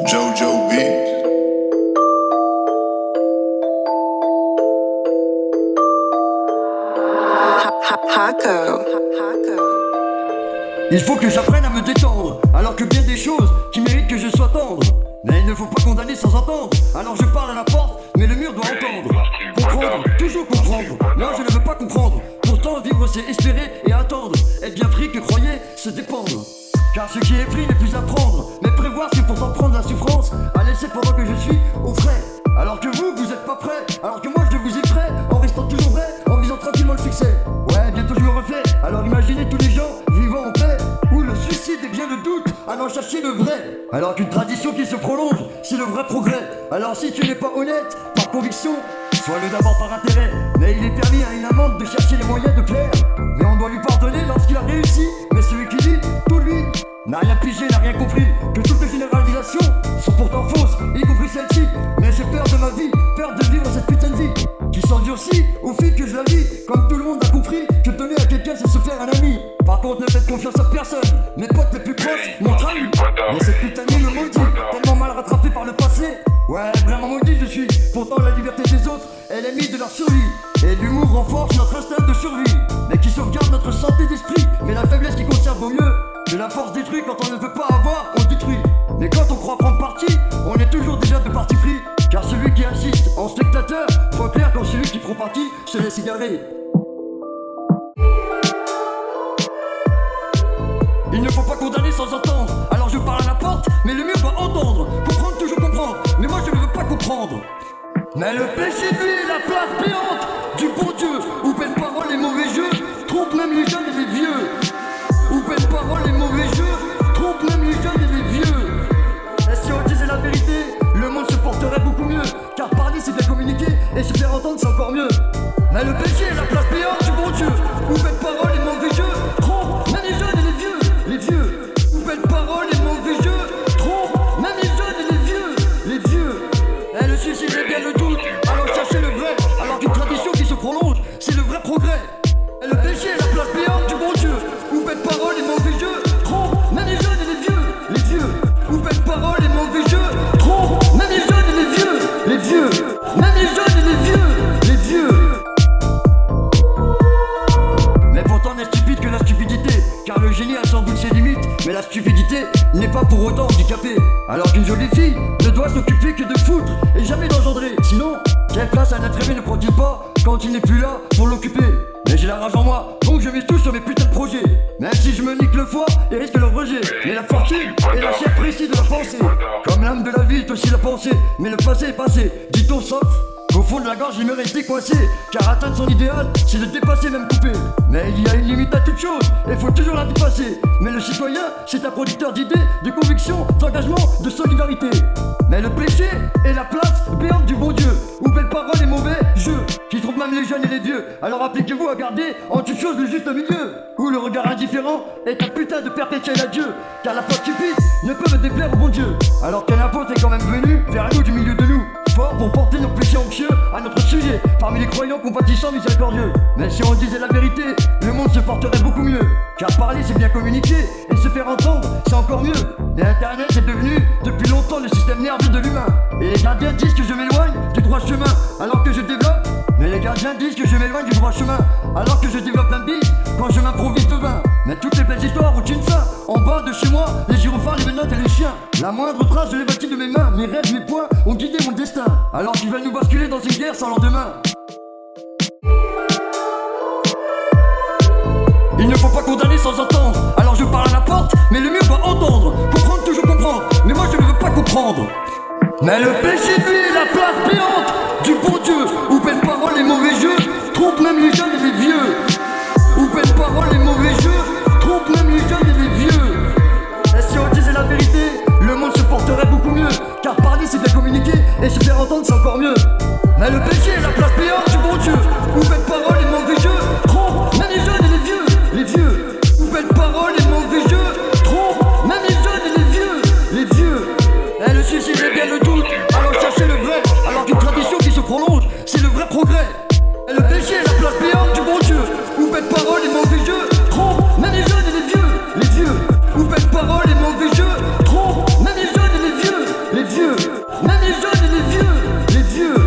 Jojo Beats. Paco. Il faut que j'apprenne à me détendre, alors que bien des choses qui méritent que je sois tendre. Mais il ne faut pas condamner sans entendre, alors je parle à la porte, mais le mur doit entendre. Comprendre, toujours comprendre, non je ne veux pas comprendre. Pourtant vivre c'est espérer et attendre, être bien pris que croyer se dépendre. Car ce qui est pris n'est plus à prendre, mais prévoir c'est pourtant prendre la souffrance, à laisser pendant que je suis au frais. Alors que vous êtes pas prêts, alors que moi je vous effraie, en restant toujours vrai, en visant tranquillement le succès. Ouais, bientôt je me refais, alors imaginez tous les gens vivant en paix, où le suicide est bien le doute, allant chercher le vrai. Alors qu'une tradition qui se prolonge, c'est le vrai progrès. Alors si tu n'es pas honnête, par conviction, sois-le d'abord par intérêt. Mais il est permis à une amante de chercher les moyens de plaire. Mais on doit lui pardonner lorsqu'il a réussi. Mais celui qui dit, tout lui, n'a rien pigé, n'a rien compris. Que toutes les généralisations sont pourtant fausses, y compris celle-ci. Mais j'ai peur de ma vie, peur de vivre cette putain de vie qui s'endurcit au fil que je la vis. Comme tout le monde a compris que donner à quelqu'un c'est se faire un ami. Par contre ne faites confiance à personne, mes potes les plus proches m'ont trahi. Mais cette putain de vie me maudit, tellement mal rattrapé par le passé. Ouais, vraiment maudit je suis. Pourtant la liberté des autres est l'ennemi de leur survie. Et l'humour renforce notre instinct de survie, mais qui sauvegarde notre santé d'esprit. Mais la faiblesse qui conserve vaut mieux que la force détruit. Quand on ne peut pas avoir, on détruit. Mais quand on croit prendre parti, on est toujours déjà de parti pris. Car celui qui assiste en spectateur voit clair quand celui qui prend parti se laisse égarer. Il ne faut pas condamner sans entendre, alors je parle à la porte, mais le mur doit entendre. Comprendre, toujours comprendre, mais moi je ne veux pas comprendre. Mais le péché de lui, la place béante du bon Dieu, où belles paroles et mauvais jeux trompent même les jeunes et les vieux. Où belles paroles et mauvais jeux trompent même les jeunes et les vieux. Et si on disait la vérité, le monde se porterait beaucoup mieux. Car parler c'est bien communiquer, et se faire entendre c'est encore mieux. Mais le péché, la place béante du bon Dieu, où belles paroles et mauvais jeux trompent même les jeunes et les vieux. Les vieux, où belles paroles et mauvais jeux trompent même les jeunes et les vieux. Les vieux, et le suicide est bien le doute, allons chercher le vrai. Alors qu'une tradition qui se prolonge, c'est le vrai progrès. Et le péché, la place béante du bon Dieu, où belles paroles et mauvais jeux trompent même les jeunes et les vieux. Les vieux, où belles paroles et mauvais jeux trompent même les jeunes et les vieux. Les vieux, même les jeunes et les vieux. Les vieux. Mais pourtant on est stupide que la stupidité, car le génie a sans doute ses limites. Mais la stupidité n'est pas pour autant handicapée. Alors qu'une jolie fille ne doit s'occuper que de foutre et jamais d'engendrer. Sinon, quelle place un être aimé ne prend-il pas quand il n'est plus là pour l'occuper? Mais j'ai la rage en moi, donc je mise tout sur mes putains de projets. Même si je me nique le foie et risque le rejet. Mais la fortune est la chair précise de la pensée. Comme l'âme de la vie est aussi la pensée. Mais le passé est passé, dit-on sauf au fond de la gorge il me restait coincé. Car atteindre son idéal, c'est de dépasser même couper. Mais il y a une limite à toute chose, et faut toujours la dépasser. Mais le citoyen, c'est un producteur d'idées, de convictions, d'engagement, de solidarité. Mais le péché est la place béante du bon Dieu, où belles paroles et mauvais jeux qui trompent même les jeunes et les vieux. Alors appliquez-vous à garder en toute chose le juste milieu, où le regard indifférent est un putain de perpétuel adieu. Car la foi stupide ne peut me déplaire au bon Dieu. Alors qu'un apôtre est quand même venu vers nous du milieu de nous, fort pour porter nos péchés anxieux à notre sujet, parmi les croyants compatissants miséricordieux. Mais si on disait la vérité, le monde se porterait beaucoup mieux. Car parler c'est bien communiquer, et se faire entendre c'est encore mieux. Et internet est devenu depuis longtemps le système nerveux de l'humain. Et les gardiens disent que je m'éloigne du droit chemin, alors que je développe. Mais les gardiens disent que je m'éloigne du droit chemin, alors que je développe un bise quand je m'improvise devin. Mais toutes les belles histoires ont une fin. En bas de chez moi, les gyrophares, les menottes et les chiens. La moindre trace je l'ai bâtie de mes mains. Mes rêves, mes poings ont guidé mon destin. Alors qu'ils veulent nous basculer dans une guerre sans lendemain. Il ne faut pas condamner sans entendre, alors je parle à la porte, mais le mur doit entendre. Comprendre, toujours comprendre, mais moi je ne veux pas comprendre. Mais le péché de lui, la place béante du bon Dieu, où belles paroles et mauvais jeux trompent même les jeunes et les vieux. Où belles paroles et mauvais jeux trompent même les jeunes et les vieux. Et si on disait la vérité, le monde se porterait beaucoup mieux. Car parler c'est bien communiquer, et se faire entendre c'est encore mieux. Mais le péché est la place béante du bon Dieu, où belles paroles et mauvais jeux trompent même les jeunes et les vieux. Les vieux, où belles paroles et mauvais jeux trompent même les jeunes et les vieux. Les vieux, et le suicide est bien le doute, alors cherchez le Même les jeunes et les vieux